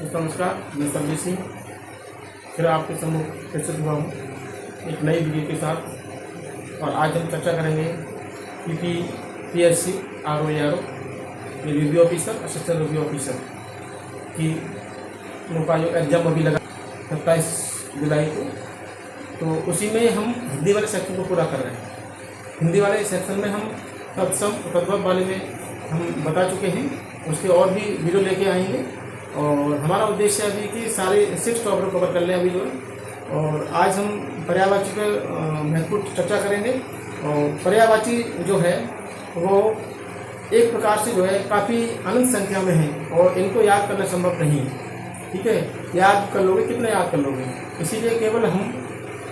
नमस्कार, मैं संजय सिंह फिर आपके सम्मुख प्रस्तुत हुआ हूँ एक नई वीडियो के साथ। और आज हम चर्चा करेंगे PSC RO ये review officer, assistant review officer की उनका जो एग्जाम अभी लगा 27 जुलाई को, तो उसी में हम हिंदी वाले सेक्शन को पूरा कर रहे हैं। हिंदी वाले सेक्शन में हम तत्सम तद्भव वाले में हम बता चुके हैं, उसके और भी वीडियो लेके आएंगे। और हमारा उद्देश्य अभी कि सारे 6 टॉपिक कवर कर लें अभी जो है। और आज हम पर्यायवाची पर महत्वपूर्ण चर्चा करेंगे। और पर्यायवाची जो है वो एक प्रकार से जो है काफ़ी अनंत संख्या में है और इनको याद करना संभव नहीं है। ठीक है, याद कर लोगे, कितना याद कर लोगे? इसीलिए केवल हम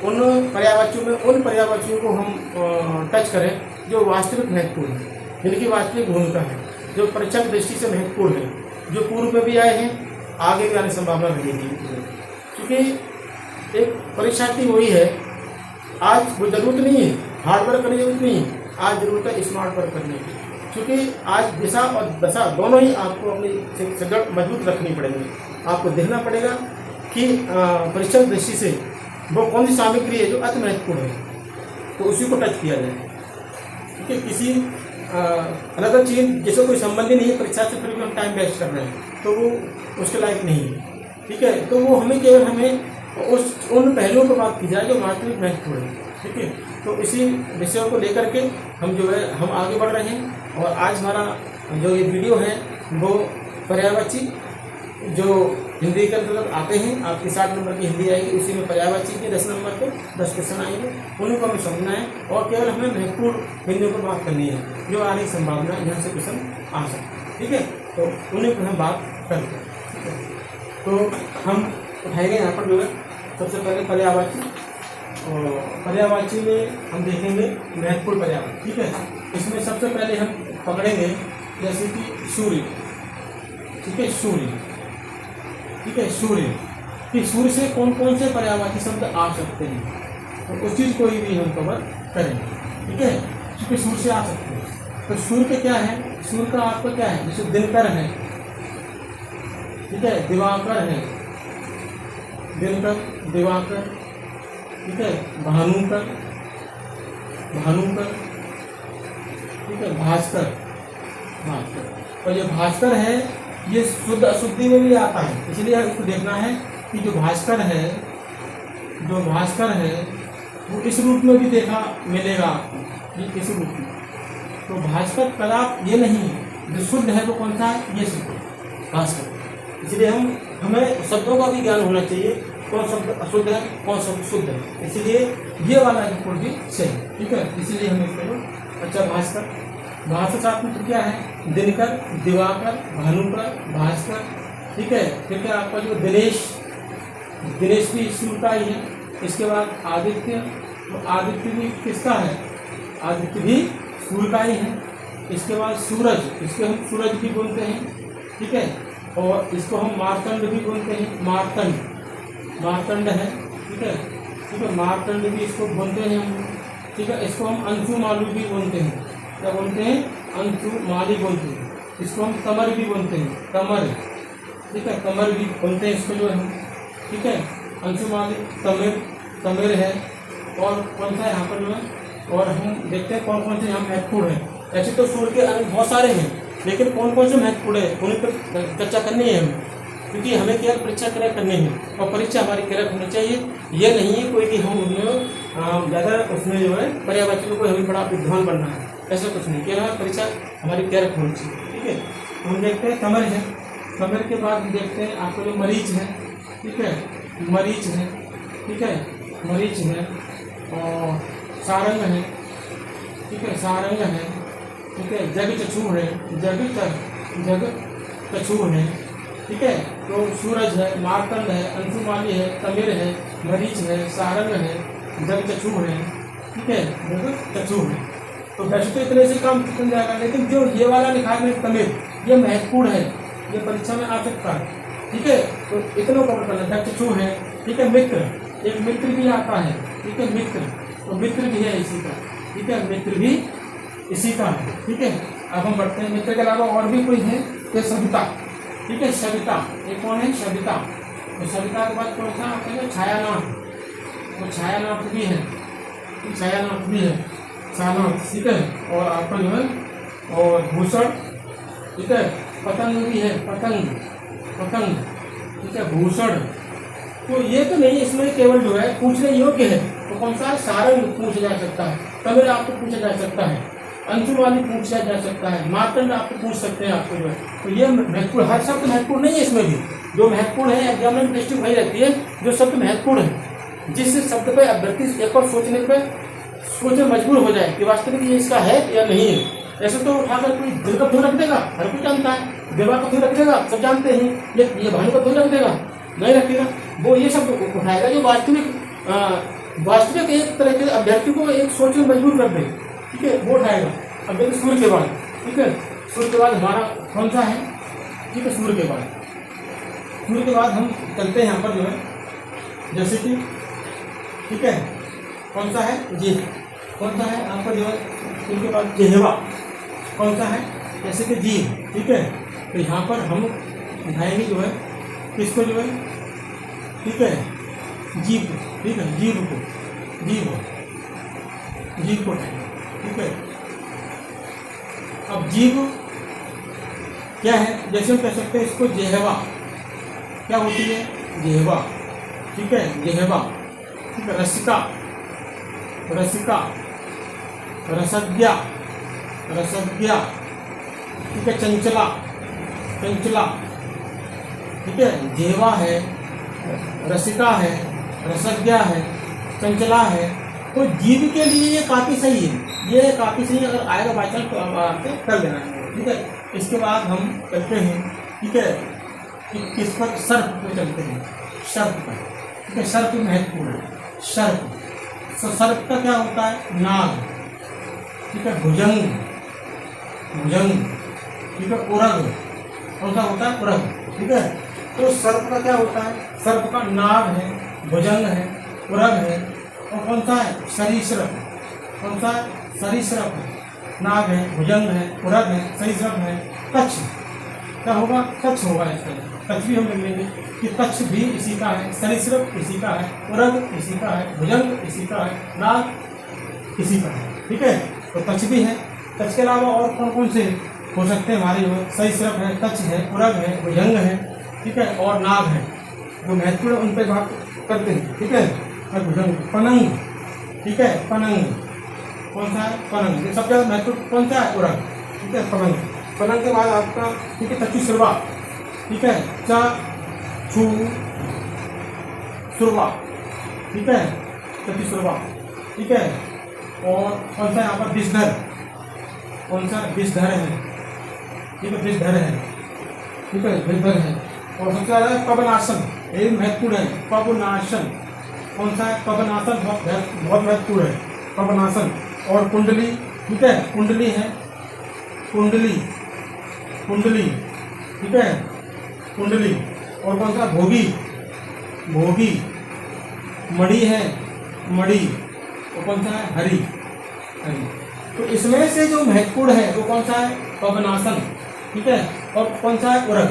उन पर्यायवाचियों में उन पर्यायवाचियों को हम टच करें जो वास्तविक महत्वपूर्ण है, जिनकी वास्तविक भूमिका है, जो परीक्षा की दृष्टि से महत्वपूर्ण है, जो पूर्व में भी आए हैं, आगे भी आने की संभावना रहेगी। क्योंकि एक परीक्षार्थी वही है, आज वो जरूरत नहीं है हार्ड वर्क करने की जरूरत नहीं है, आज जरूरत है स्मार्ट वर्क करने की। क्योंकि आज दिशा और दशा दोनों ही आपको अपनी सजग मजबूत रखनी पड़ेगी। आपको देखना पड़ेगा कि परीक्षा की दृष्टि से वो कौन सी सामग्री है जो अति महत्वपूर्ण है, तो उसी को टच किया जाए। ठीक है, किसी अलग चीज़ जिससे कोई संबंध ही नहीं है परीक्षा से, फिर भी हम टाइम वेस्ट कर रहे हैं, तो वो उसके लायक नहीं है। ठीक है, तो वो हमें उन पहलुओं पर बात की जाए जो वास्तविक महत्वपूर्ण है। ठीक है, तो इसी विषयों को लेकर के हम जो है हम आगे बढ़ रहे हैं। और आज हमारा जो ये वीडियो है वो पर्यायवाची जो हिंदी के अंतर्गत आते हैं, आपकी 60 नंबर की हिंदी आएगी, उसी में पर्यायवाची के 10 नंबर के 10 क्वेश्चन आएंगे, उन्हीं को हमें समझना है। और केवल हमें महत्वपूर्ण बिंदुओं पर बात करनी है जो आने की संभावना यहाँ से क्वेश्चन आ सकते हैं। ठीक है, तो उन्हीं पर हम बात करते हैं। ठीक है, तो हम उठाएंगे यहाँ पर जो है सबसे पहले पर्यायवाची। और पर्यायवाची में हम देखेंगे महत्वपूर्ण पर्यायवाची। ठीक है, इसमें सबसे पहले हम पकड़ेंगे जैसे कि सूर्य। ठीक है, सूर्य। ठीक है, सूर्य कि सूर्य से कौन कौन से पर्यायवाची शब्द आ सकते हैं, तो उस चीज़ को भी हम कवर करेंगे। ठीक है, क्योंकि सूर्य से आ सकते हैं। तो सूर्य के क्या है, सूर्य का आपका क्या है, जैसे दिनकर है, ठीक है, दिवाकर है, दिनकर, दिवाकर। ठीक है, भानुकर, भानुकर। ठीक है, भास्कर, भास्कर। और ये भास्कर है, ये शुद्ध अशुद्धि में भी आता है, इसलिए इसको देखना है कि जो भास्कर है, जो भास्कर है वो इस रूप में भी देखा मिलेगा आपको, ये इस रूप में। तो भास्कर कला ये नहीं, जो शुद्ध है वो कौन सा है, ये शुद्ध भास्कर। इसलिए हमें शब्दों का भी ज्ञान होना चाहिए, कौन शब्द अशुद्ध है, कौन शब्द शुद्ध है। इसलिए ये वाला रिपोर्ट भी सही। ठीक है, इसलिए हमें इसको अच्छा भास्कर। भास्कर साथ में क्या है, दिनकर, दिवाकर, भानुकर, भास्कर। ठीक है, फिर क्या आपका जो दिनेश, दिनेश भी सूर्य का ही है। इसके बाद आदित्य, तो आदित्य भी किसका है, आदित्य भी सूर्य का ही है। इसके बाद सूरज, इसके हम सूरज भी बोलते हैं। ठीक है, और इसको हम मार्तंड भी बोलते हैं, मार्तंड, मार्तंड है। ठीक है, ठीक है, मार्तंड भी इसको बोलते हैं हम। ठीक है, इसको हम अंशुमालू भी बोलते हैं, क्या बोलते हैं, अंशुमाली बोलते हैं। इसको हम कमर भी बोलते हैं, कमर। ठीक है, कमर भी बोलते हैं इसको जो है। ठीक है, अंशुमाली, तमिर, तमिर है। और कौन सा है यहाँ पर जो है, और हम देखते हैं कौन कौन से यहाँ महत्वपूर्ण है। ऐसे तो सूर्य के अन्य बहुत सारे हैं, लेकिन कौन कौन से महत्वपूर्ण है उन्हीं पर चर्चा करनी है हमें, क्योंकि हमें केवल परीक्षा क्रैक करनी है और परीक्षा हमारी क्रैक होनी चाहिए। ये नहीं है कोई कि हम उनमें ज़्यादा उसमें जो है पर्यायवाची को हमें बड़ा विद्वान बनना है, ऐसा कुछ नहीं, केवल परीक्षा हमारी क्रैक होनी चाहिए। ठीक है, तो हम देखते हैं कमर है। कमर के बाद देखते हैं आपको जो मरीच है। ठीक है, मरीच है। ठीक है, मरीच है। और सारंग है। ठीक है, सारंग है। ठीक है, जग चक्षु है, जग चक्षु है। ठीक है, तो सूरज है, मार्तंड है, अंशुमाली है, तमिर है, मरीच है, सारंग है, जग चक्षु है। ठीक है, जग चक्षु है। तो वैसे तो इतने से काम चल जाएगा, लेकिन जो ये वाला लिखा है मैंने तमिर, ये महत्वपूर्ण है, ये परीक्षा में आ सकता है। ठीक है, तो इतना कवर करना। जग चक्षु है। ठीक है, मित्र, एक मित्र भी आता है। ठीक है, मित्र, तो मित्र भी है इसी का। ठीक है, मित्र भी इसी का है। ठीक है, अब हम बढ़ते हैं, मित्र के अलावा और भी कोई है, तो सभ्यता। ठीक है, सविता, ये कौन है? सविता। तो सविता के बाद कौन सा आता है? छायानाथ। तो छायानाथ भी है, छायानाथ भी है, छायानाथ, ठीक है। और आपका जो है और भूषण, ठीक है। पतंग भी है, पतंग, पतंग, ठीक है, भूषण। तो ये तो नहीं, इसमें केवल जो है पूछने योग्य है तो कौन सा? सारंग पूछा जा सकता है, तमिल आपको पूछा जा सकता है, अंशुमानी पूछा जा सकता है, मार्तंड आपको पूछ सकते हैं आपको जो है। तो ये महत्वपूर्ण, हर शब्द महत्वपूर्ण नहीं है, इसमें भी जो महत्वपूर्ण है एग्जामिनेशन दृष्टि वही रहती है जो शब्द महत्वपूर्ण है, जिस शब्द पर अभ्यर्थी एक और सोचने मजबूर हो जाए कि वास्तविक ये इसका है या नहीं है। ऐसे तो उठाकर कोई दिल का धुन रख देगा, हर कोई जानता है, देवा का धुन रख देगा, सब जानते हैं, ये भानु का धुन रख देगा, नहीं रखेगा। वो ये सब उठाएगा जो वास्तविक एक तरह के अभ्यर्थी को एक सोचने में मजबूर कर दे, ठीक है, वो उठाएगा। अब देखिए सूर्य के बाद, ठीक है, सूर्य के बाद हमारा कौन सा है? ठीक है, सूर्य के बाद, सूर्य के बाद हम चलते हैं यहाँ पर जो है, जैसे कि, ठीक है, कौन सा है? जी, कौन सा है आपका जो है सूर्य के बाद? जिह्वा। कौन सा है? जैसे कि जी, ठीक है। तो यहाँ पर हम उठाएंगे जो है किसको जो है? ठीक है, जीभ, ठीक है, जीभ को, जीभ, जीभ को उठाएंगे, ठीक है। अब जीभ क्या है? जैसे हम कह सकते हैं इसको जिह्वा, क्या होती है? जिह्वा, ठीक है, जिह्वा, ठीक है। रसिका, रसिका, रसज्ञा, रसज्ञा, ठीक है। चंचला, चंचला, ठीक है। जिह्वा है, रसिका है, रसज्ञा है, चंचला है। तो जीभ के लिए ये काफ़ी सही है, ये काफ़ी सही है। अगर आएगा बाई चांस तो आप आराम से कर लेना है, ठीक है। इसके बाद हम चलते हैं, ठीक है, कि किस पर? सर्प पे चलते हैं, सर्प पर, ठीक है। सर्प महत्वपूर्ण है, सर्प। सर्प का क्या होता है? नाग, ठीक है। भुजंग, भुजंग, ठीक है। उरग, कौन सा होता है? उरग, ठीक है। तो सर्प का क्या होता है? सर्प का नाग है, भुजंग है, उरग है, और कौन सा है? सरीसृप। कौन सा? सरीसृप है, नाग है, भुजंग है, उरग है, सरीसृप है। कच्छ क्या होगा? कच्छ होगा इसका, कच्छ भी हम देख लेंगे कि कच्छ भी इसी का है, सरीसृप इसी का है, उरग इसी का है, भुजंग इसी का है, नाग इसी का है, ठीक है। तो कच्छ भी है। कच्छ के अलावा और कौन कौन से हो सकते हैं हमारे? जो सरीसृप है, कच्छ है, उरग है, भुजंग है, ठीक है, और नाग है। जो महत्वपूर्ण उन पर बात करते हैं, ठीक है। भुजंग, पनंग, ठीक है, पनंग, कौन सा है? पनंग। ये सबसे ज़्यादा महत्वपूर्ण कौन सा है? उरग, ठीक है, पनंग। पनंग के बाद आपका, ठीक है, चतुश्रवा, ठीक है, च छु सुरवा, ठीक है, चतुश्रवा, ठीक है। और कौन सा है यहाँ पर? विषधर, कौन सा? विषधर है, ठीक है, विषधर है, ठीक है, विषधर है। और सबसे ज़्यादा पवनासन, ये महत्वपूर्ण है, पवनासन। कौन सा है? पवनासन बहुत महत्वपूर्ण है, पवनासन। और कुंडली, ठीक है, कुंडली है, कुंडली, कुंडली, ठीक है, कुंडली। और कौन सा? भोगी, भोगी। मणि है, मणि। और कौन सा है? हरि, हरि। तो इसमें से जो महत्वपूर्ण है वो कौन सा है? पवनासन, ठीक है। और कौन सा है? उरग,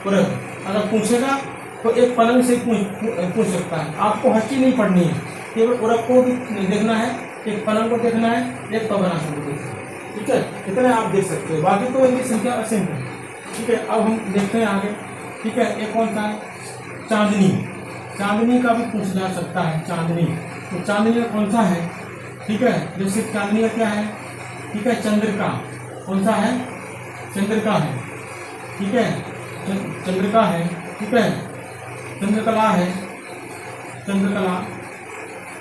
उरग। अगर पूछेगा तो एक पलंग से पूछ सकता है, आपको हर चीज नहीं पढ़नी है, केवल उरग को भी देखना है, एक पलंग को देखना है, एक पवनासन को देखना है, ठीक है। इतना आप देख सकते हो, बाकी तो इनकी संख्या असीम है, ठीक है। अब हम देखते हैं आगे, ठीक है। एक कौन सा है? चांदनी, चांदनी का भी पूछा जा सकता है, चांदनी। तो चांदनी में कौन सा है? ठीक है, जैसे चांदनी का क्या है? ठीक है, चंद्रिका। कौन सा है? चंद्रिका है, ठीक है, चंद्रिका है, ठीक है। चंद्रकला है, चंद्रकला,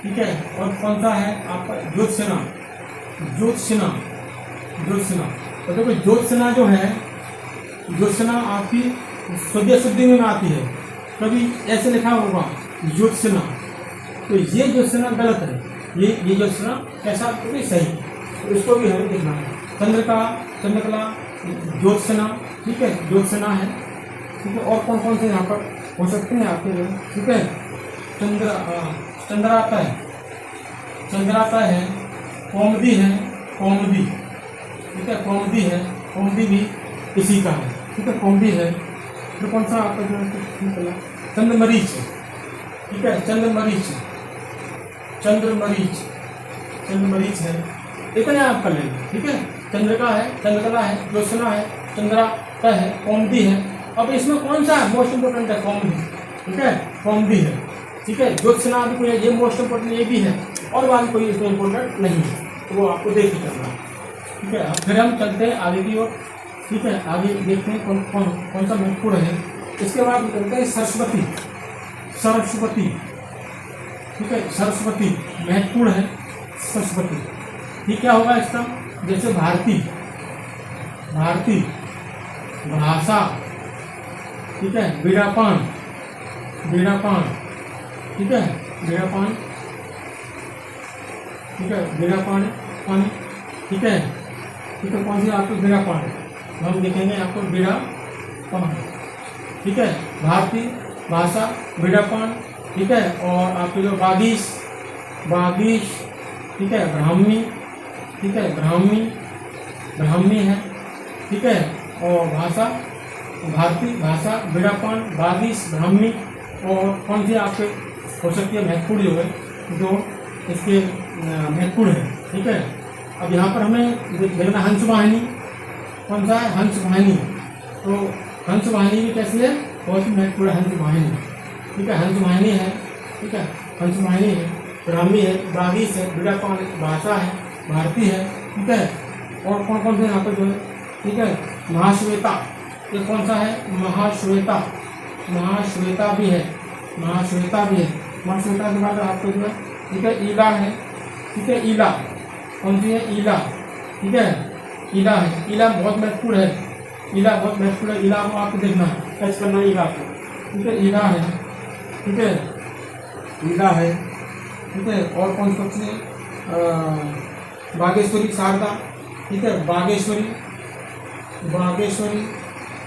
ठीक है। और कौन सा है आपका? ज्योत्सना, ज्योत्सना, ज्योत्सना। तो देखो ज्योत्सना जो है, ज्योत्सना आपकी शुद्ध शुद्धि में आती है, कभी ऐसे लिखा होगा ज्योत्सना, तो ये ज्योत्सना गलत है, ये ज्योत्सना कैसा? तो सही, तो इसको भी हमें देखना है। चंद्रका, चंद्रकला, ज्योत्सना, ठीक है, ज्योत्सना है, ठीक है। और कौन कौन से यहाँ पर हो सकते हैं आपके लिए? ठीक है, चंद्राता है, चंद्राता है, कौमुदी है, कौमुदी, ठीक है, कौमुदी है, कौमुदी भी इसी का है, ठीक है, कौमुदी है। फिर कौन सा आपका जो है चंद्रमरीच है, ठीक है, चंद्रमरीच, चंद्रमरीच, चंद्रमरीच है, इतने आप कर लेंगे, ठीक है। चंद्रिका है, चंद्रकला है, ज्योत्सना है, चंद्रा का है, कौमुदी है। अब इसमें कौन सा मोस्ट इंपोर्टेंट है? कौमुदी, ठीक है, कौमुदी है, ठीक है। ज्योत्सना भी कोई है, ये मोस्ट इंपोर्टेंट ये भी है, और बाकी कोई इसमें इंपोर्टेंट नहीं है, तो वो आपको देख ही करना है, ठीक है। अब फिर हम चलते हैं आगे की ओर, ठीक है। आगे देखते हैं कौन सा महत्वपूर्ण है। इसके बाद हम चलते हैं सरस्वती, सरस्वती, ठीक है, सरस्वती महत्वपूर्ण है। सरस्वती ठीक क्या होगा इसका? जैसे भारती, भारती, भाषा, ठीक है, बीड़ापान, बीड़ापान, ठीक है, बीड़ापान, ठीक है, बीड़ापान पानी, ठीक है, ठीक है। कौन सी आपको बीड़ापान, हम देखेंगे आपको बीड़ापान, ठीक है, भारती, भाषा, बीड़ापान, ठीक है। और आपके जो बागीश, बागीश, ठीक है, ब्राह्मी, ठीक है, ब्राह्मी, ब्राह्मी है, ठीक है। और भाषा भारती, भाषा, बीड़ापान, बागीश, ब्राह्मी, और कौन सी आपके हो सकती है महत्वपूर्ण जो है, जो इसके महत्वपूर्ण है, ठीक है। अब यहाँ पर हमें देखना हंस वाहिनी, कौन सा है? हंस वाहिनी। तो हंस वाहिनी भी कैसी है? बहुत ही महत्वपूर्ण हंस वाहिनी, ठीक है, हंस वाहिनी है, ठीक है, हंस वाहिनी है, ब्राह्मी है, बागीश है, बीड़ापान, भाषा है, भारती है, ठीक है। और कौन कौन से यहाँ पर जो है, ठीक है, महाश्वेता, ये कौन सा है? महाश्वेता, महाश्वेता भी है, महाश्वेता भी है। महाश्वेता के बाद आपको जो है, ठीक है, ईला है, ठीक है, ईला, कौन सी है? ईला, ठीक है, ईला है, ईला बहुत महत्वपूर्ण है, ईला बहुत महत्वपूर्ण है। ईला को आपको देखना है, टच करना है ईला को, ठीक है, ईला है, ठीक है, ईला है, ठीक है। और कौन कौन सी? बागेश्वरी, शारदा, ठीक है, बागेश्वरी, बागेश्वरी,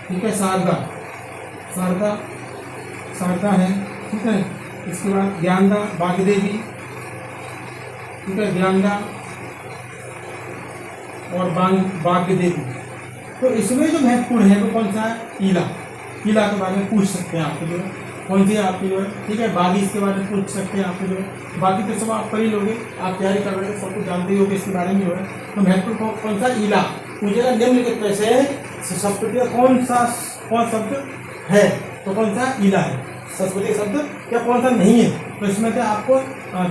ठीक है, शारदा, शारदा, शारदा है, ठीक है। इसके बाद ज्ञानदा, बागदेवी, ठीक है, ज्ञानदा और बागदेवी। तो इसमें जो महत्वपूर्ण है वो कौन सा है? ईला, ईला के बारे में पूछ सकते हैं आपको जो है, कौन सी आपकी जो है, ठीक है, बागीश के बारे में पूछ सकते हैं आपको जो है। बाकी तो सब आप कर ही लोगे, आप तैयारी कर रहे हो, सब कुछ जानते ही होगे इसके बारे में जो है। तो महत्वपूर्ण कौन सा? ईला। पूछेगा निम्नलिखित में से संस्कृति का कौन शब्द है? तो कौन सा? ईला है। संस्कृति शब्द क्या कौन सा नहीं है? तो इसमें से आपको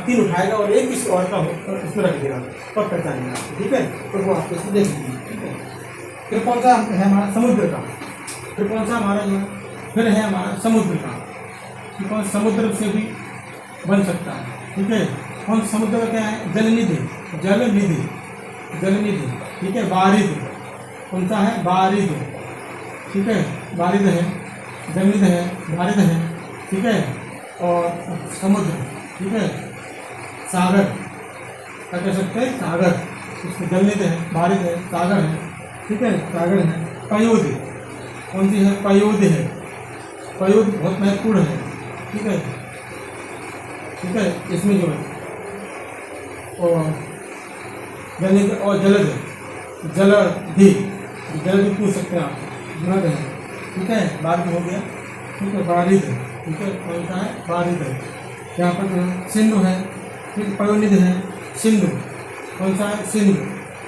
3 उठाएगा और एक किसी और का हो तो इसमें रख देगा, तब पहचानेगा, ठीक है। तो वो आपको इसको देख लीजिए, ठीक है। फिर कौन सा है हमारा? समुद्र का। फिर कौन सा हमारा जो है? फिर है हमारा समुद्र का, कि कौन समुद्र से भी बन सकता है, ठीक है। कौन समुद्र का क्या है? जलनिधि, जलनिधि, जलनिधि, ठीक है। बारिद, कौन सा है? बारिद, ठीक है, बारिद है, जलनिधि है, बारिद है, ठीक है। और समुद्र, ठीक है, सागर, क्या कह सकते हैं? सागर, इसमें जलनिधि है, बारिद है, सागर है, ठीक है, सागर है। पयोध, कौन सी है? पयोध है, पयोध बहुत महत्वपूर्ण है, ठीक है, ठीक है। इसमें जो है और जलनिधि और जलद, जलधि, जलधि पूछ सकते हैं आप, जलद है, ठीक है, बारिद हो गया, ठीक है, बारिद, ठीक है, कौन सा है? बारिद है। यहाँ पर जो है सिंधु है, ठीक, पयोनिध है, सिंधु, कौन सा है? सिंधु,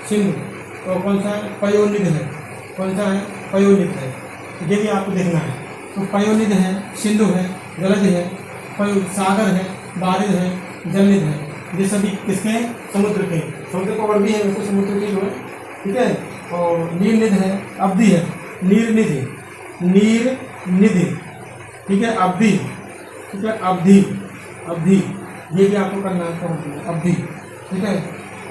सिंधु। और कौन सा है? पयोनिध है, कौन सा है? पयोनिध है। ये भी आपको देखना है। तो पयोनिध है, सिंधु है, जलध है, पयो, सागर है, बारिद है, जलनिधि है। ये सभी किसके हैं? समुद्र के। समुद्र को और भी है वैसे समुद्र की जो है, ठीक है। और नीलनिधि है, अवधि है, नीलनिधि, नीलनिधि, ठीक है, अवधि, ठीक है, अवधि, अवधि, ये भी आपको करना है, अवधि, ठीक है।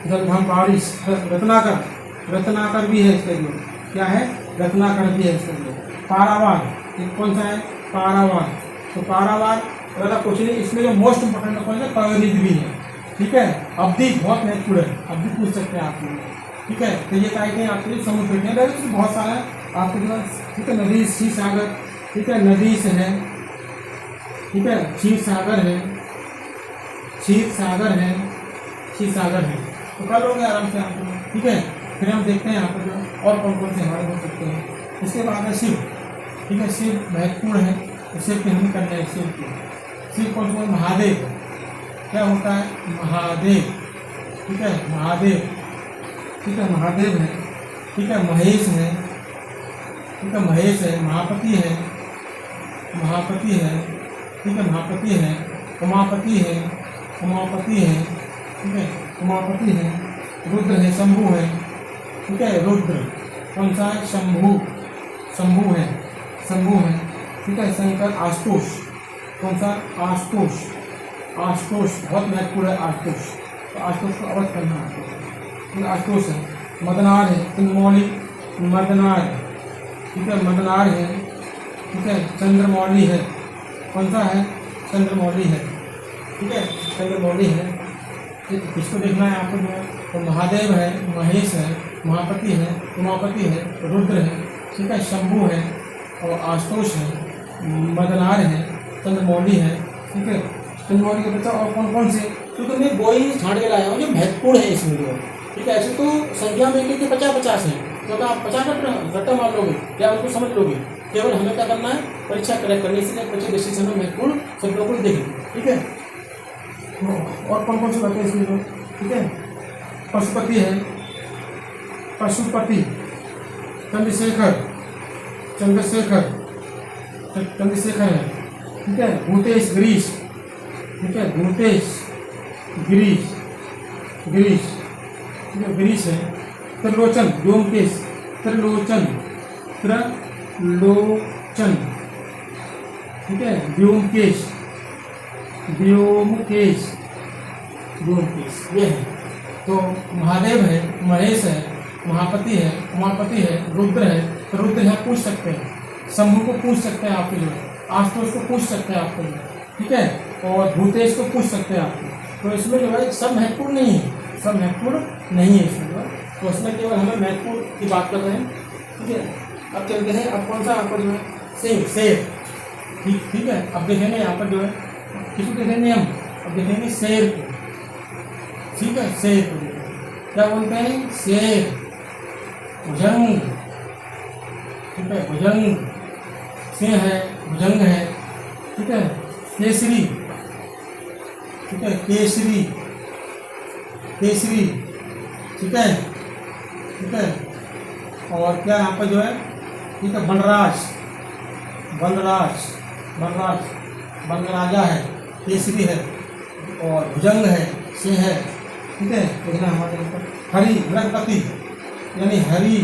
जलधाम, बारिश, रत्नाकर, रत्नाकर भी है इसका जो, क्या है? रत्नाकर भी है इसका जो। पारावार, ये कौन सा है? पारावार। तो पारावार ज़्यादा कुछ नहीं, इसमें जो मोस्ट इंपोर्टेंट कौन है? पयोनिध भी है, ठीक है। अवधि बहुत महत्वपूर्ण है, अवधि पूछ सकते हैं आप लोग, ठीक है। तो ये कहते हैं आपके लिए समुद्र के अंदर बहुत सारा आपके जो, ठीक है, नदी, क्षीर सागर, ठीक है, नदी से है, ठीक है, क्षीर सागर है, क्षीर सागर है, क्षीर सागर है। तो कर लोगे आराम से आप लोग, ठीक है। फिर हम देखते हैं यहाँ पर जो और कौन कौन से हमारे हो सकते हैं। इसके बाद है शिव, ठीक है, शिव महत्वपूर्ण है, तो शिव की हमें करना है। शिव की, शिव कौन सा? महादेव। क्या होता है? महादेव। ठीक है, महादेव। ठीक है, महादेव है। ठीक है, महेश है। ठीक है, महेश है, महापति है, महापति है। ठीक है, महापति है, उमापति है, उमापति है। ठीक है, उमापति है, रुद्र है, शंभु है। ठीक है, रुद्र कौन सा है? शंभु, शंभु है, शंभु है। ठीक है, शंकर आशुतोष, कौन सा? आशुतोष, आशुतोष बहुत महत्वपूर्ण है। आशुतोष, तो आशुतोष को अवश्य करना है। आशुतोष है। मदनार है, चंद्रमौली, मदनार। ठीक है, मदनार है। ठीक है, चंद्रमौली है, कौन सा है? चंद्रमौली है। ठीक है, चंद्रमौली है। किसको देखना है आपको जो है? तो महादेव है, महेश है, महापति है, उमापति है, रुद्र है। ठीक है, शंभु है और आशुतोष है, मदनार है, चंद्रमौली है। ठीक है, चंद्रमौली के बच्चा और कौन कौन से? क्योंकि मैं वो ही छाँट के लाया हूँ जो महत्वपूर्ण है इसमें जो। ठीक है, ऐसे तो संख्या में एक 50-50 है, तो आप 50 रट्टा मार लोगे या उनको समझ लोगे। केवल हमें क्या करना है? परीक्षा करेक्ट करनी, इसलिए बच्चे डिस्ट्रिक्शन में महत्वपूर्ण शब्दों को देखेंगे। ठीक है, और कौन कौन से बातें इसमें जो? ठीक है, पशुपति है, पशुपति, चंद्रशेखर, चंद्रशेखर, चंद्रशेखर है। ठीक है, भूतेश, गिरीश। ठीक है, भूतेश, गिरीश, गिरीश। ठीक है, गिरीश है। त्रिलोचन, व्योमकेश, त्रिलोचन, त्रिलोचन। ठीक है, व्योमकेश, व्योमकेश, व्योमकेश ये है। तो महादेव है, महेश है, महापति है, उमापति है, रुद्र है। तो रुद्र यहाँ पूछ सकते हैं, शंभु को पूछ सकते हैं आपके जो, आशुतोष को पूछ सकते हैं आपके जो। ठीक है, और भूतेश को पूछ सकते हैं आपको। तो इसमें जो है सब महत्वपूर्ण नहीं है, सब महत्वपूर्ण नहीं है इसमें जो। तो उसमें केवल हमें महत्वपूर्ण की बात कर रहे हैं। ठीक है, अब चलते हैं। अब कौन सा आपका जो है? शेर, शेर। ठीक है, अब देखेंगे यहाँ पर जो है किसको देखेंगे हम? अब देखेंगे शेर को। ठीक है, शेर को क्या बोलते हैं? शेर, भुजंग। ठीक है, भुजंग, सिंह है, भुजंग है। ठीक है, केसरी। ठीक है, केसरी, केसरी। ठीक है, ठीक है, और क्या यहाँ पर जो है? ठीक है, बनराज, बनराज, बनराज, बनराजा है, केसरी है और भुजंग है, सिंह है। ठीक है, देखना हमारे यहाँ पर हरि, मृगपति, यानी हरि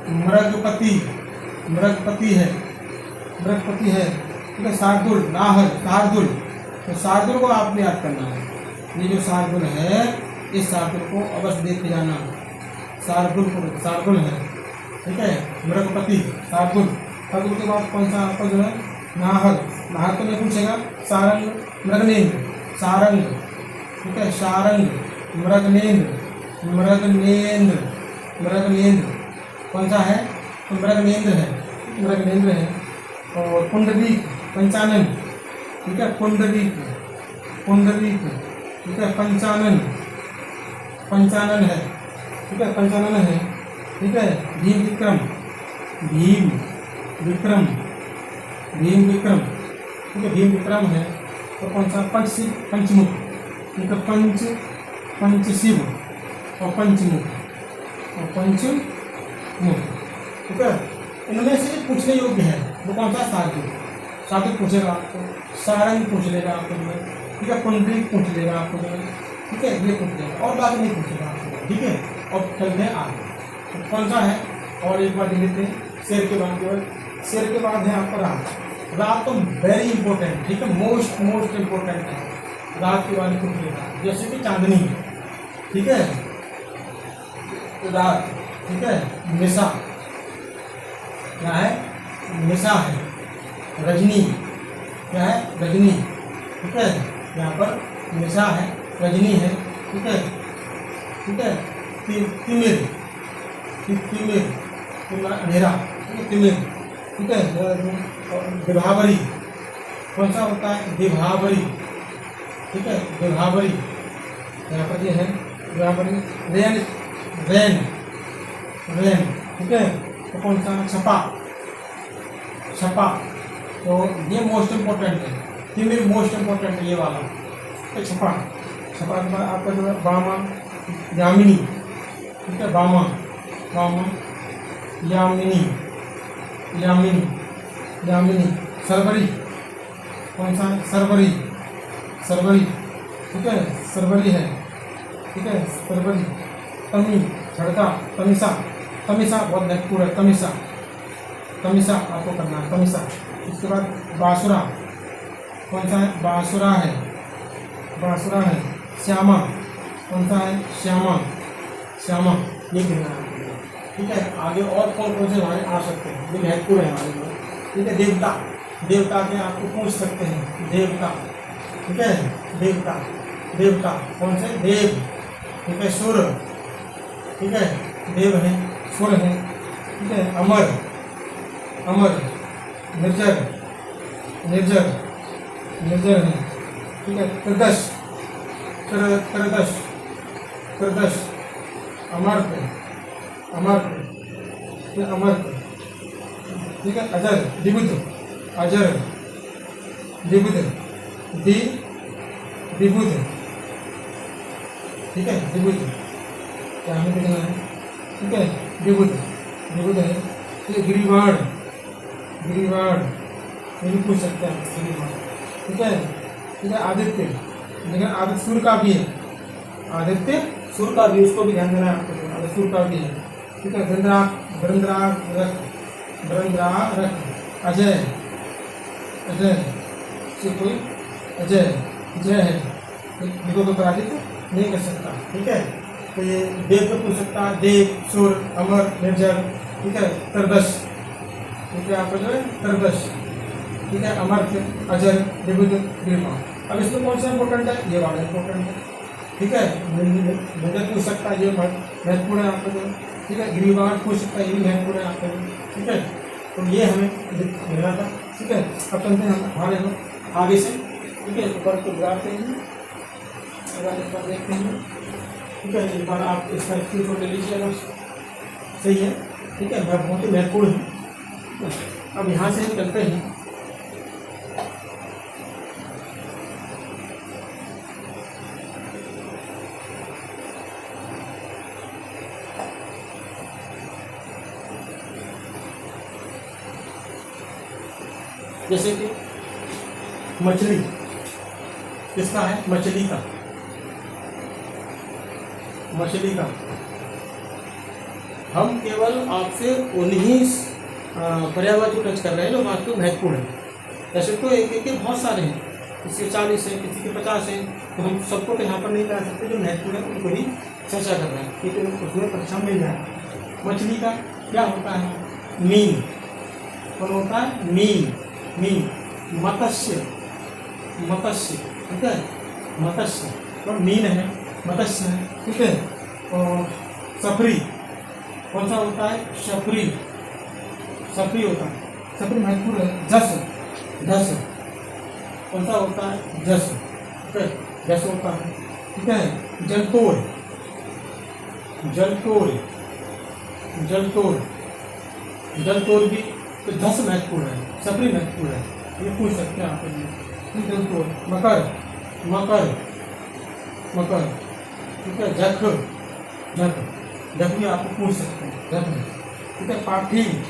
मृगपति, मृगपति है, मृगपति है। ठीक है, शार्दुल, नाहर, शार्दुल। तो शार्दुल को आपने याद करना है। ये जो शार्दुल है, इस शार्दुल को अवश्य देख के जाना। शार्दुल को, शार्दुल है। ठीक है, मृगपति, शार्दुल। शार्दुल के बाद कौन सा आपका जो है? नाहर, नाहर तो नहीं पूछेगा। सारंग, मृगनेन्द्र, सारंग। ठीक है, सारंग, मृगनेन्द्र, मृगनेन्द्र, मृगनेन्द्र कौन सा है? तो मृगनेन्द्र है, मृगनेन्द्र है। और पुंडरीक, पंचानन। ठीक है, पुंडरीक, पुंडरीक। ठीक है, पंचानन, पंचानन है। ठीक है, पंचानन है। ठीक है, भीम विक्रम, भीम विक्रम, भीम विक्रम। ठीक है, भीम विक्रम है। तो कौन सा? पंचशिव, पंचमुख। ठीक है, पंच, पंचशिव और पंचमुख, और पंचमुख। ठीक है, इनमें से पूछने योग्य है वो कौन सा? शार्दुल, शार्दुल पूछेगा आपको। सारंग पूछ लेगा आपको जो है। ठीक है, पुंडरीक पूछ लेगा आपको जो है। ठीक है, ये पूछ लेगा और बाकी नहीं पूछेगा आपको। ठीक है, और चलते हैं आगे। तो कौन सा है? और एक बार देख लेते हैं। शेर के बाद जो है, शेर के बाद है आपका रात। रात तो वेरी इंपॉर्टेंट। ठीक है, मोस्ट मोस्ट इम्पोर्टेंट है। रात के बाद पूछ लेगा, जैसे कि चांदनी है। ठीक है, रात। ठीक है, निशा, क्या है? निशा है। रजनी, क्या है? रजनी। ठीक है, यहाँ पर निशा है, रजनी है। ठीक है, ठीक है, तिमिर, तिमिर, तिमिर अंधेरा। ठीक है, तिमिर। ठीक है, दिभावरी, कौन सा होता है? दिभावरी। ठीक है, दिभावरी, यहाँ पर ये है दिभावरी। रैन, रैन, रैन। ठीक है, तो कौन सा? छपा, छपा, तो ये मोस्ट इम्पोर्टेंट है, ये मेरी मोस्ट इम्पोर्टेंट है ये वाला। तो छपा, छपा के बाद आपका जो है वामा यामिनी, ठीक है, वामा वामा यामिनी यामिनी यामिनी, सरवरी, कौन सा है, सरवरी सरवरी, ठीक है, सरवरी है, ठीक है, सरवरी। तमी, झड़का, तमिसा, तमिसा बहुत महत्वपूर्ण है, तमिसा, तमिसा आपको करना है, तमिसा। इसके बाद बासुरा, कौन सा है, बासुरा है, बासुरा है। श्यामा, कौन सा है, श्यामा, श्यामा, ये कहना है, ठीक है। आगे और कौन कौन से हमारे आ सकते हैं, ये महत्वपूर्ण है हमारे लिए, ठीक है। देवता, देवता के आपको पूछ सकते हैं, देवता, ठीक है, देवता, देवता कौन से, देव, ठीक है, सुर, ठीक है, देव है, सुर है, ठीक है। अमर, अमर, निर्जर, निर्जर, निर्जर है, ठीक है। त्रिदश, त्रिदश, त्रिदश, अमर्त, अमर्त, अमर्त, ठीक है। अजर, दिबुद्ध, अजर, दिबुद्ध, दिबुद्ध, ठीक है, दिबुद्ध, क्या हमें देखना है, ठीक है, दिबुद्ध, दिबुद्ध है। ये गिरिवाड़, गिरिवाड़, ये भी पूछ सकते हैं, गिरिवाड़, ठीक है, ठीक है। आदित्य, लेकिन आदित्य सूर्य का भी है, आदित्य सूर्य का भी, उसको भी ध्यान देना है आपको, आदित्य सूर्य का भी है, ठीक है। वृंद्रा, वृंद्रा रख, वृंद्रा रख। अजय, अजय से कोई, अजय, जय है, देखो तो पराजित नहीं कर सकता, ठीक है। तो ये देव को पूछ सकता है, देव, सुर, अमर, निर्जर, ठीक है। त्रिदश, ठीक है, आपका जो है त्रिदश, ठीक है। अमर, अजर, दिबुद्ध, गिरिमा। अब इसमें कौन सा इंपॉर्टेंट है, ये वाला इंपॉर्टेंट है, ठीक है। निर्जर पूछ सकता है, ये महत्वपूर्ण है आपका जो, ठीक है। गिरिवाड़ पूछ सकता है, ये भी महत्वपूर्ण है आपका जो, ठीक है। तो ये हमें मिला था, ठीक है। अब चलते हैं हमारे आगे से, ठीक है। ऊपर को गुजारते हैं, एक बार देखते हैं, ठीक है। एक बार आप इसका स्क्रीनशॉट ले लीजिएगा, सही है, ठीक है। बहुत ही महत्वपूर्ण है। अब यहाँ से हम चलते हैं, जैसे कि मछली, किसका है, मछली का, मछली का। हम केवल आपसे उन्हीं पर्यावरण को टच कर रहे हैं जो वास्तव में महत्वपूर्ण है। ऐसे तो एक एक के बहुत सारे हैं, किसी के 40 है, किसी के 50 है, तो हम सबको तो यहाँ पर नहीं करा सकते, जो महत्वपूर्ण है उनको ही चर्चा कर रहे हैं, क्योंकि उसमें परीक्षा मिल जाए। मछली का क्या होता है, मीन, कौन होता है, मीन, मीन। मत्स्य, मत्स्य, ठीक है, मत्स्य, तो मीन है, मत्स्य है, ठीक है। और सफरी, कौन सा होता है, सफरी, सफरी होता है, सफरी महत्वपूर्ण है। जस, जस, कौन सा होता है, जस, ठीक है, जस होता है, ठीक है। जलतोड़, जलतोड़, जलतोड़, जलतोड़ भी तो जस महत्वपूर्ण है, सफरी महत्वपूर्ण है, ये पूछ सकते हैं आप, जलतोड़। मकर, मकर, मकर, ठीक है। जख, जख, जख भी आपको पूछ सकते हैं, जख, ठीक है। पाठीन,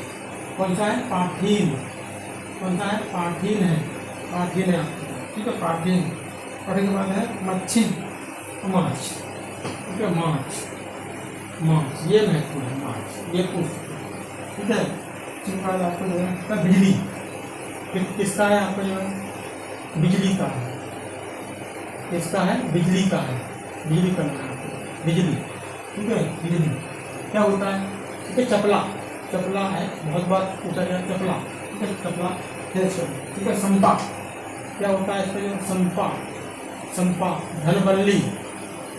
कौन सा है, पाठीन, कौन सा है, पाठीन है, पाठीन है, ठीक है, पाठीन। पढ़ने के बाद है मच्छी, माछ, ठीक है, माछ, माछ, ये महत्वपूर्ण है, माछ, ये पूछ सकते हैं, ठीक है। इसके बाद आपको जो है बिजली, किसका है, आपको जो है बिजली का है, किसका है, बिजली का है, बिजली करना है आपको, बिजली, ठीक है, बिजली क्या होता है, ठीक है। चपला, चपला है, बहुत बार पूछा गया, चपला, ठीक है, चपला, ठीक है। संपा, क्या होता है इसका जो, संपा, संपा। धनबल्ली,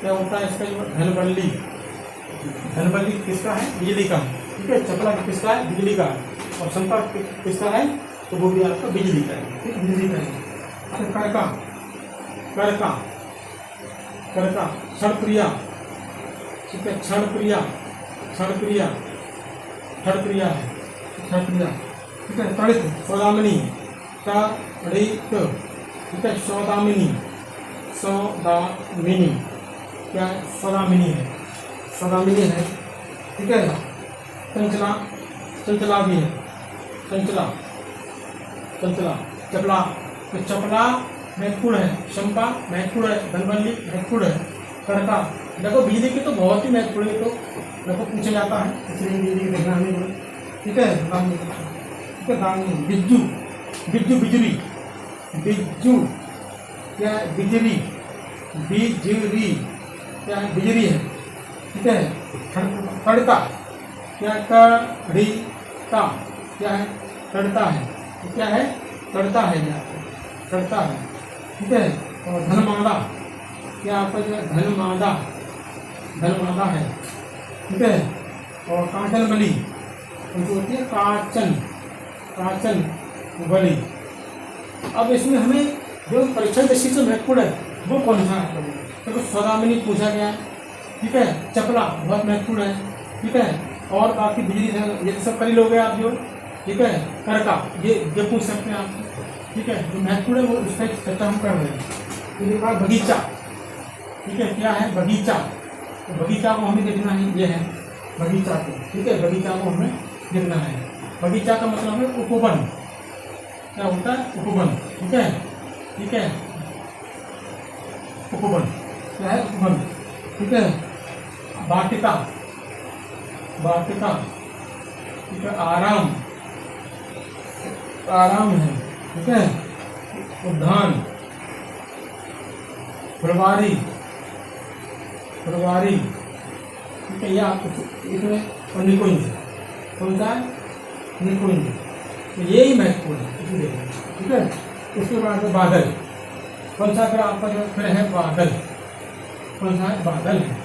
क्या होता है इसका जो, धनबल्ली, धनबल्ली किसका है, बिजली का, ठीक है। चपला किसका है, बिजली का है, और संपा किसका है, तो वो भी आपका बिजली का है, ठीक है, बिजली का है। अच्छा, करका, करका, करका, क्षणप्रिया, ठीक है, क्षणप्रिया, क्षणप्रिया, क्षणप्रिया है, क्षणप्रिया, ठीक है, तड़ित सौदामिनी, तड़ित, ठीक है, सौदामिनी, सौदामिनी क्या है, सौदामिनी है, सौदामिनी है, ठीक है। चंचला, चंचला भी है, चंचला, चंचला, चपला, तो चपला महत्वपूर्ण है, चंपा महत्वपूर्ण है, धनवल्ली महत्वपूर्ण है, करका देखो बिजली की तो बहुत ही महत्वपूर्ण है, तो देखो पूछा जाता है, इसलिए बिजली देखना हमें, ठीक है। ठीक है, बिज्जू, बिज्जू बिजली, बिज्जू क्या है, बिजली, बिजली क्या है, बिजली है, ठीक है। तड़का क्या है, तड़िता क्या है, तड़ता है, तो क्या है, तड़ता है, यहाँ पे तड़ता है, ठीक है। और धनमादा क्या आपका जो है, धनमादा, धनमादा है, ठीक है। और कांचन बली उनको होती है काचन, काचन बली। अब इसमें हमें जो परीक्षा दृष्टि से महत्वपूर्ण है वो कौन सा है, तो सौदामिनी पूछा गया है, ठीक है। चपला बहुत महत्वपूर्ण है, ठीक है। और बाकी बिजली ये तो सब कर ही लोगे आप जो, ठीक है। करका ये पूछ सकते हैं आप, ठीक है। जो महत्वपूर्ण है वो इस पर चर्चा हम कर रहे हैं। इसके बाद बगीचा, ठीक है, क्या है, बगीचा, तो बगीचा को हमें देखना है, ये है बगीचा को, ठीक है, बगीचा को हमें देखना है। बगीचा का मतलब है उपवन, क्या होता है, उपवन, ठीक है, ठीक है, उपवन क्या है, उपवन, ठीक है। वाटिका, वाटिका, ठीक है, आराम, आराम है, ठीक है। उद्यान, फुलवारी, फुलवारी, ठीक है। या इसमें और निकुंज, कौन सा है, निकुंज, तो यही महत्वपूर्ण है, इसलिए, ठीक है। उसके बाद बादल, कौन सा फिर आपका जो फिर है बादल, कौन सा है, बादल है,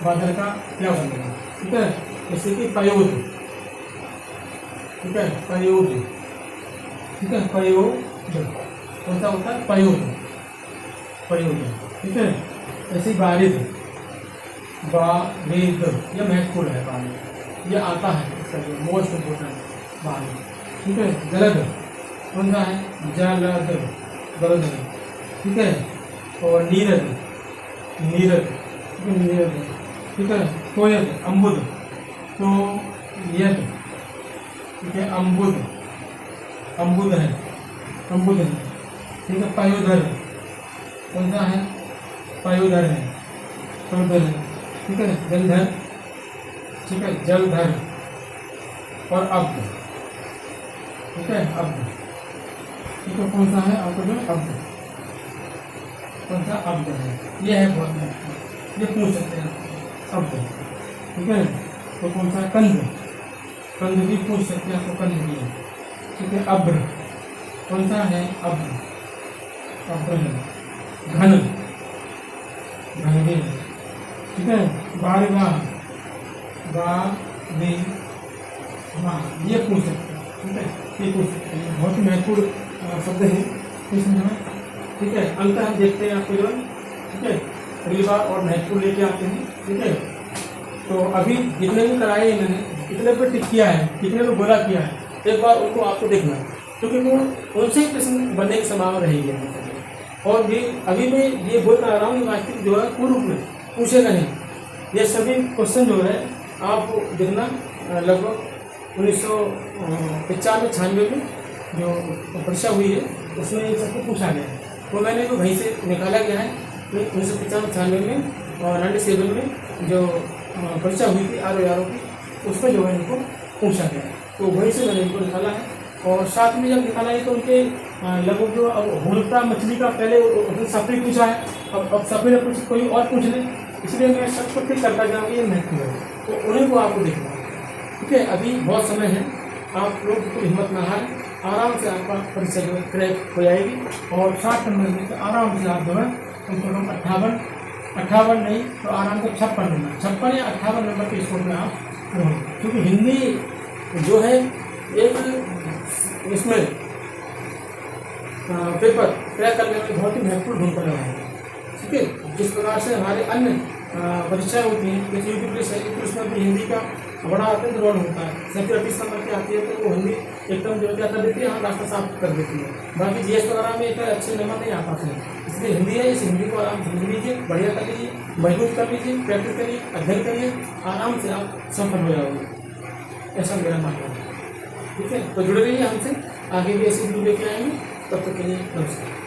बादल का क्या बनेगा, ठीक है। जैसे कि पयोध, ठीक है, पयोध, ठीक है, पयोध कौन सा होता है, पयोध, पयोध, ठीक है। ऐसे बारिद, बारिद ये महत्वपूर्ण है, बारिद ये आता है, इसका जो मोस्ट इम्पोर्टेंट बारिद, ठीक है। जलद कौन सा है, जलद, जलद, ठीक है। और नीरद, नीरद, ठीक है, नीरद, ठीक है। तोयद, अम्बुद, तो यद, ठीक है, अम्बुद, अम्बुद है, अम्बुद है, ठीक है। पयोधर कौन सा है, पयोधर है, पयोधर है, ठीक है। जलधर, ठीक है, जलधर। और अब्द, ठीक है, अब्द, ठीक है। कौन सा है आपका जो अब्द, कौन सा अब्द है, ये है बहुत महत्वपूर्ण, ये पूछ सकते हैं अब्द, ठीक है। तो कौन सा कंद, कंद भी पूछ सकते हैं आपको, कंद भी है, ठीक है। अब्र कौन सा है, अब्र, अब्र है। घन, घन भी है, ठीक है। बारगाह, बारगाह ये पूछ सकते हैं, ठीक है, ये पूछ सकते हैं, बहुत ही महत्वपूर्ण शब्द है इसमें हमें, ठीक है। अंत हम देखते हैं आपको जो, ठीक है, अगली बार और महत्वपूर्ण लेके आते हैं, ठीक है। तो अभी जितने भी कराए इन्होंने, कितने पर टिक किया है, कितने पर गोला किया है, एक बार उनको आपको देखना, क्योंकि वो उनसे ही प्रश्न बनने की संभावना रहेगी। और ये अभी मैं ये बोल पा रहा हूँ कि वास्तविक जो है पूर्व में पूछेगा नहीं, ये सभी क्वेश्चन जो है आप देखना लगभग 1995-96 में जो परीक्षा हुई है उसमें इन सबको पूछा गया है, तो मैंने जो वहीं से निकाला गया है। 1995-96 में और 97 में जो परीक्षा हुई थी RO की, उसमें जो है इनको पूछा गया है, तो वहीं से मैंने इनको निकाला है। और साथ में जब निकाला है तो उनके लगभग जो अब होलता मछली का पहले उसने सफरी पूछा है, अब सफरी ने पूछ कोई और पूछ ले, इसलिए मैं सबको ठीक करता जाऊँ कि ये महत्व है, तो उन्हीं को आपको देखना है, ठीक है। अभी बहुत समय है, आप लोग को हिम्मत ना हारें, आराम से आपका परीक्षा जो है क्रैक हो जाएगी। और 60 नंबर में तो आराम से आप जो है कम से कम 58 नहीं तो आराम से 56 नंबर, 56 या 58 नंबर के स्कोर में आप होंगे, क्योंकि हिंदी जो है एक इसमें पेपर क्रैक करने में बहुत ही महत्वपूर्ण भूमिका निभाएगी, ठीक है। जिस प्रकार से हमारे अन्य परीक्षाएँ होती हैं, जैसे यूपी पुलिस है, उसमें भी हिंदी का बड़ा अत्यंत रोल होता है, 37 नंबर की आती है तो वो हिंदी एकदम जो क्या कर देती है, हाँ रास्ता साफ कर देती है। बाकी जीएस वगैरह में इतना अच्छे नंबर नहीं आ पाते हैं, इसलिए हिंदी है, इस हिंदी को आराम से समझ लीजिए, बढ़िया कर लीजिए, मजबूत कर लीजिए, प्रैक्टिस करिए, अध्ययन करिए, आराम से आप सफल हो जाओगे, ऐसा मेरा मानना है। ठीक है, तो जुड़े रहिए हमसे, आगे भी ऐसी वीडियो लेके आएंगे। तब तक के लिए नमस्कार।